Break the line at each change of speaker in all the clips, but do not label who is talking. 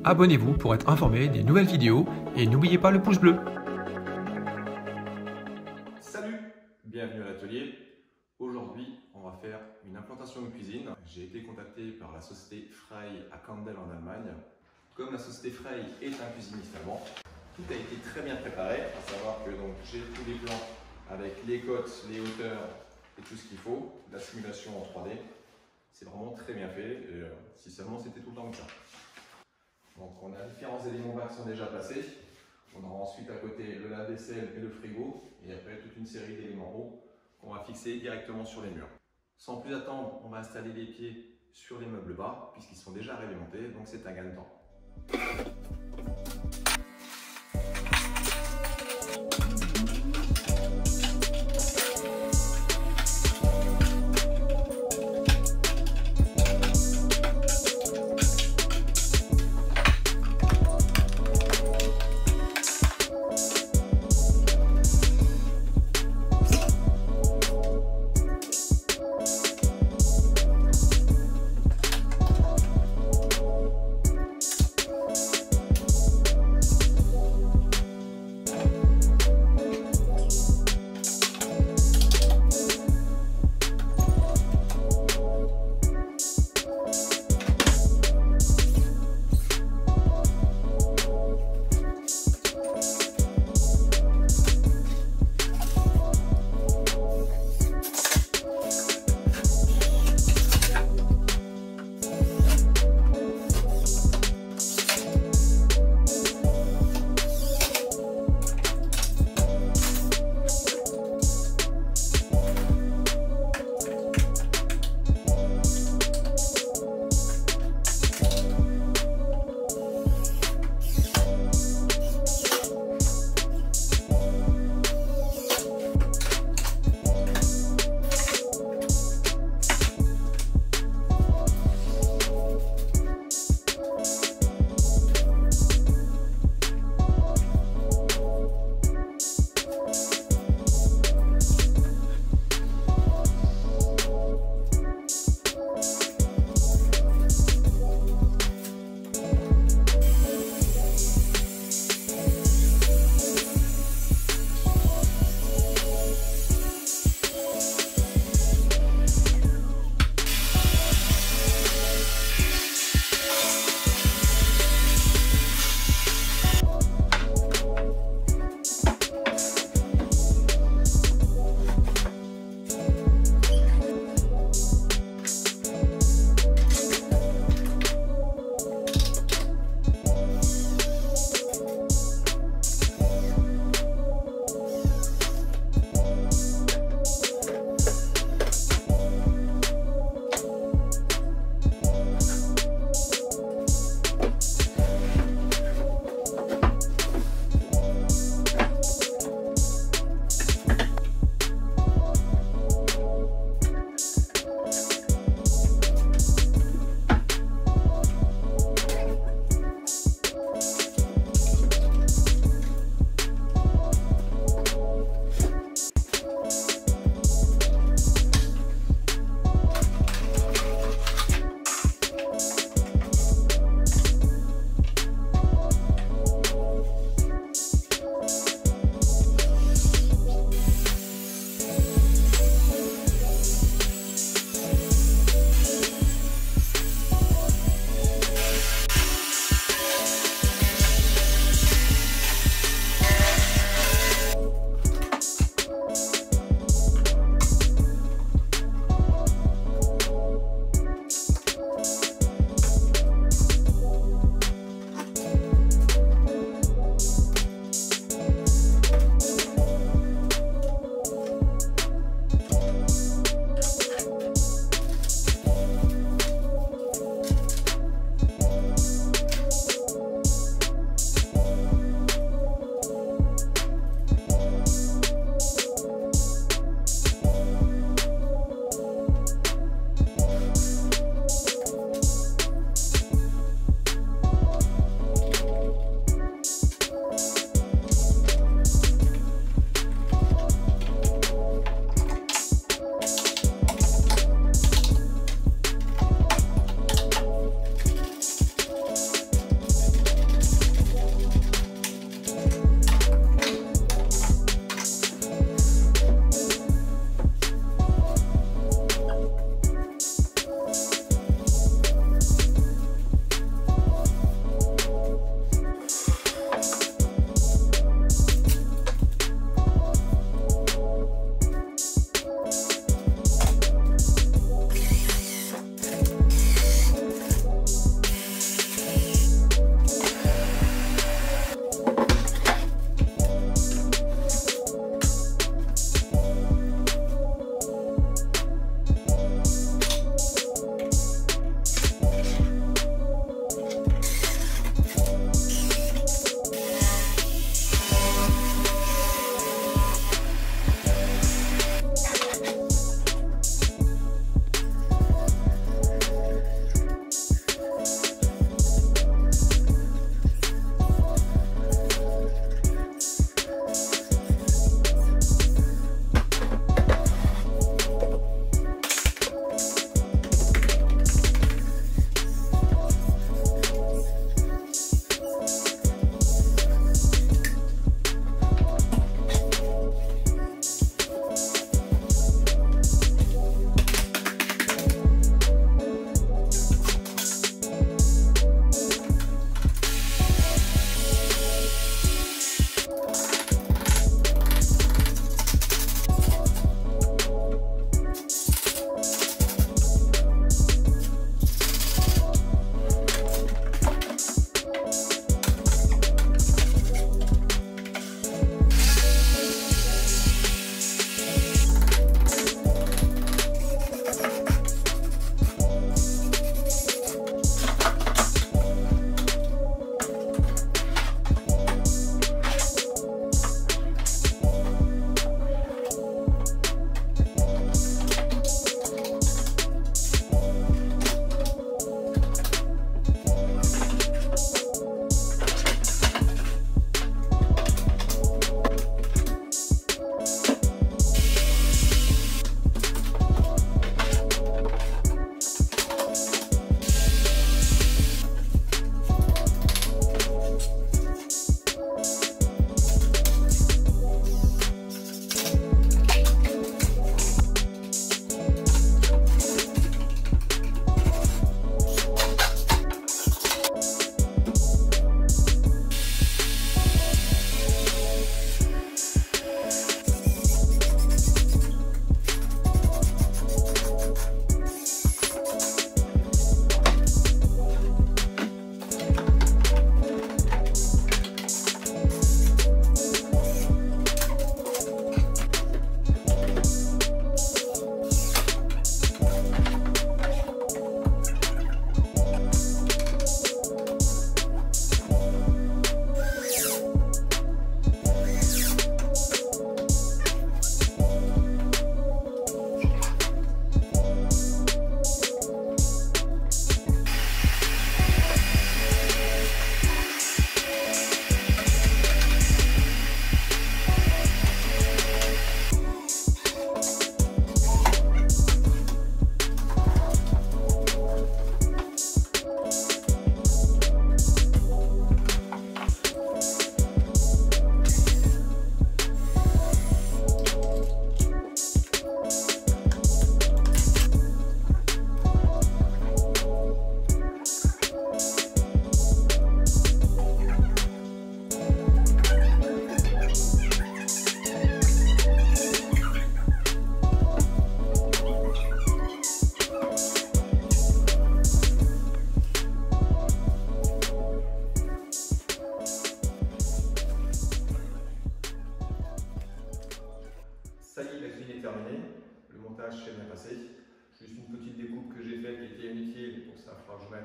Abonnez-vous pour être informé des nouvelles vidéos et n'oubliez pas le pouce bleu.
Salut, bienvenue à l'atelier. Aujourd'hui, on va faire une implantation de cuisine. J'ai été contacté par la société Frey à Kandel en Allemagne. Comme la société Frey est un cuisiniste allemand, tout a été très bien préparé, à savoir que j'ai tous les plans avec les cotes, les hauteurs et tout ce qu'il faut, la simulation en 3D. C'est vraiment très bien fait, et si seulement c'était tout le temps comme ça. Donc on a différents éléments bas qui sont déjà placés. On aura ensuite à côté le lave-vaisselle et le frigo, et après toute une série d'éléments hauts qu'on va fixer directement sur les murs. Sans plus attendre, on va installer les pieds sur les meubles bas, puisqu'ils sont déjà réglementés, donc c'est un gain de temps.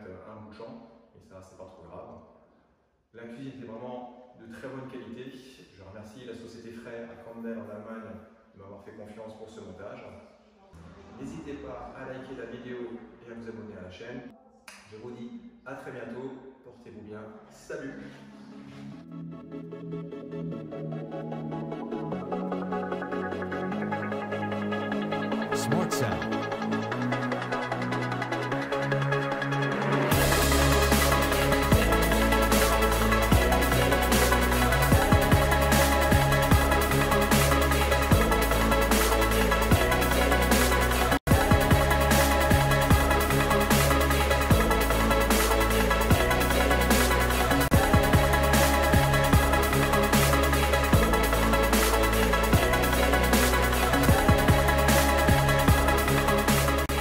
mettre un bout de champ, et ça, c'est pas trop grave. La cuisine était vraiment de très bonne qualité. Je remercie la société Frey à Candel en Allemagne de m'avoir fait confiance pour ce montage. N'hésitez pas à liker la vidéo et à vous abonner à la chaîne. Je vous dis à très bientôt. Portez-vous bien. Salut!
Smart sound.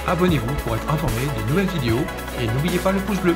Abonnez-vous pour être informé des nouvelles vidéos et n'oubliez pas le pouce bleu.